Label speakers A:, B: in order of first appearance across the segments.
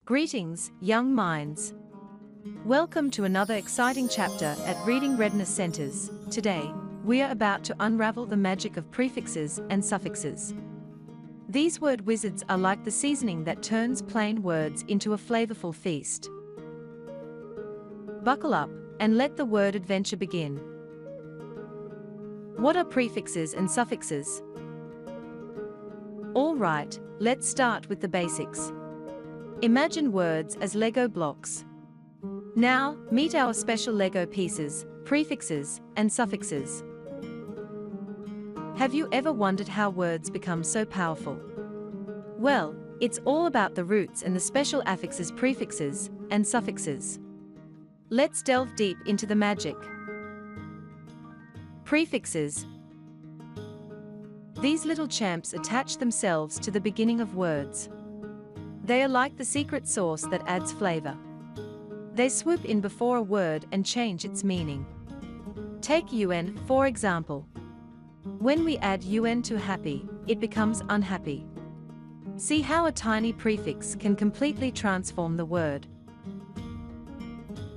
A: Greetings, young minds. Welcome to another exciting chapter at Reading Readiness Centers. Today, we are about to unravel the magic of prefixes and suffixes. These word wizards are like the seasoning that turns plain words into a flavorful feast. Buckle up and let the word adventure begin. What are prefixes and suffixes? All right, let's start with the basics. Imagine words as Lego blocks. Now, meet our special Lego pieces, prefixes and suffixes. Have you ever wondered how words become so powerful? Well, it's all about the roots and the special affixes, prefixes and suffixes. Let's delve deep into the magic. Prefixes. These little champs attach themselves to the beginning of words. They are like the secret sauce that adds flavor. They swoop in before a word and change its meaning. Take UN, for example. When we add UN to happy, it becomes unhappy. See how a tiny prefix can completely transform the word.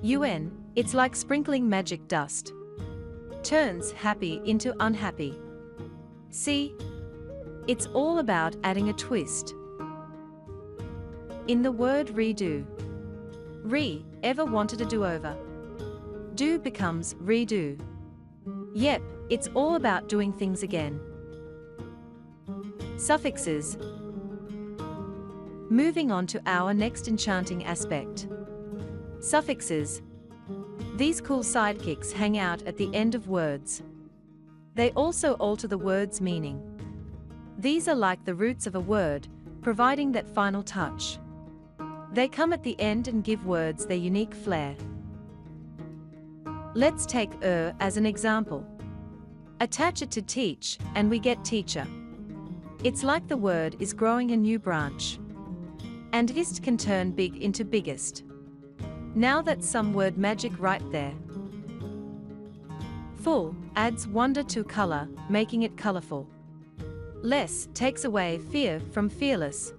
A: UN, it's like sprinkling magic dust. Turns happy into unhappy. See? It's all about adding a twist. In the word redo. Re, ever wanted a do-over? Do becomes redo. Yep, it's all about doing things again. Suffixes. Moving on to our next enchanting aspect. Suffixes. These cool sidekicks hang out at the end of words. They also alter the word's meaning. These are like the roots of a word, providing that final touch. They come at the end and give words their unique flair. Let's take as an example. Attach it to teach, and we get teacher. It's like the word is growing a new branch. And ist can turn big into biggest. Now that's some word magic right there. Full adds wonder to color, making it colorful. Less takes away fear from fearless.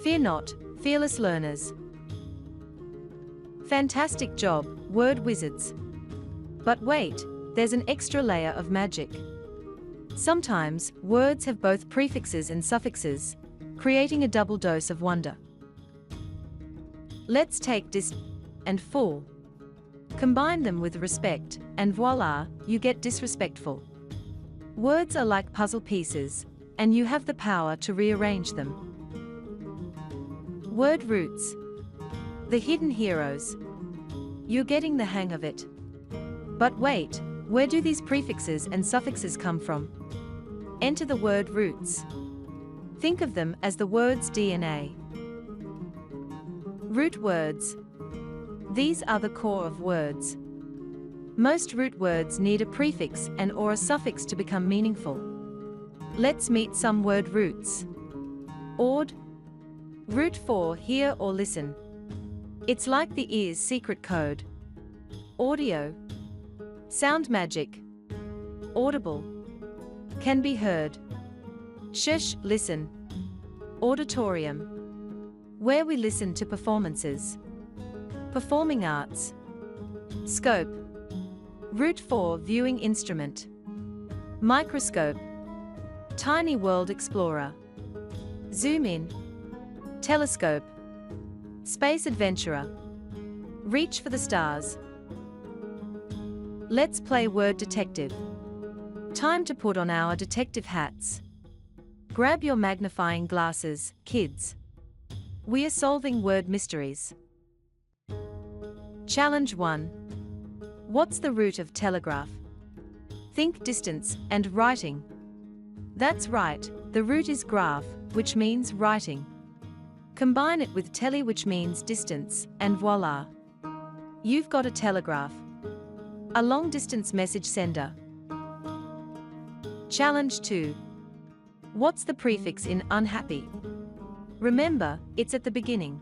A: Fear not, fearless learners. Fantastic job, word wizards. But wait, there's an extra layer of magic. Sometimes, words have both prefixes and suffixes, creating a double dose of wonder. Let's take dis and full. Combine them with respect, and voila, you get disrespectful. Words are like puzzle pieces, and you have the power to rearrange them. Word roots. The hidden heroes. You're getting the hang of it. But wait, where do these prefixes and suffixes come from? Enter the word roots. Think of them as the word's DNA. Root words. These are the core of words. Most root words need a prefix and/or a suffix to become meaningful. Let's meet some word roots. Aud. Root for hear or listen. It's like the ear's secret code. Audio. Sound magic. Audible. Can be heard. Shush, listen. Auditorium. Where we listen to performances. Performing arts. Scope. Root for viewing instrument. Microscope. Tiny world explorer. Zoom in. Telescope. Space adventurer. Reach for the stars. Let's play word detective. Time to put on our detective hats. Grab your magnifying glasses, kids. We are solving word mysteries. Challenge 1. What's the root of telegraph? Think distance and writing. That's right, the root is graph, which means writing. Combine it with tele, which means distance, and voila. You've got a telegraph. A long-distance message sender. Challenge 2. What's the prefix in unhappy? Remember, it's at the beginning.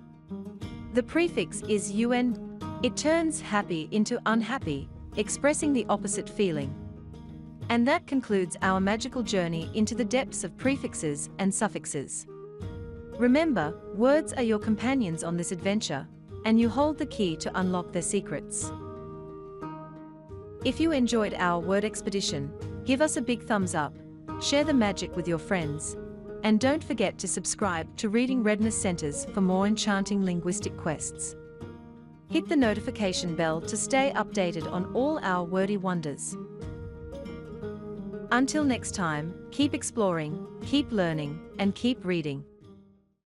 A: The prefix is un. It turns happy into unhappy, expressing the opposite feeling. And that concludes our magical journey into the depths of prefixes and suffixes. Remember, words are your companions on this adventure, and you hold the key to unlock their secrets. If you enjoyed our word expedition, give us a big thumbs up, share the magic with your friends, and don't forget to subscribe to Reading Readiness Centers for more enchanting linguistic quests. Hit the notification bell to stay updated on all our wordy wonders. Until next time, keep exploring, keep learning, and keep reading.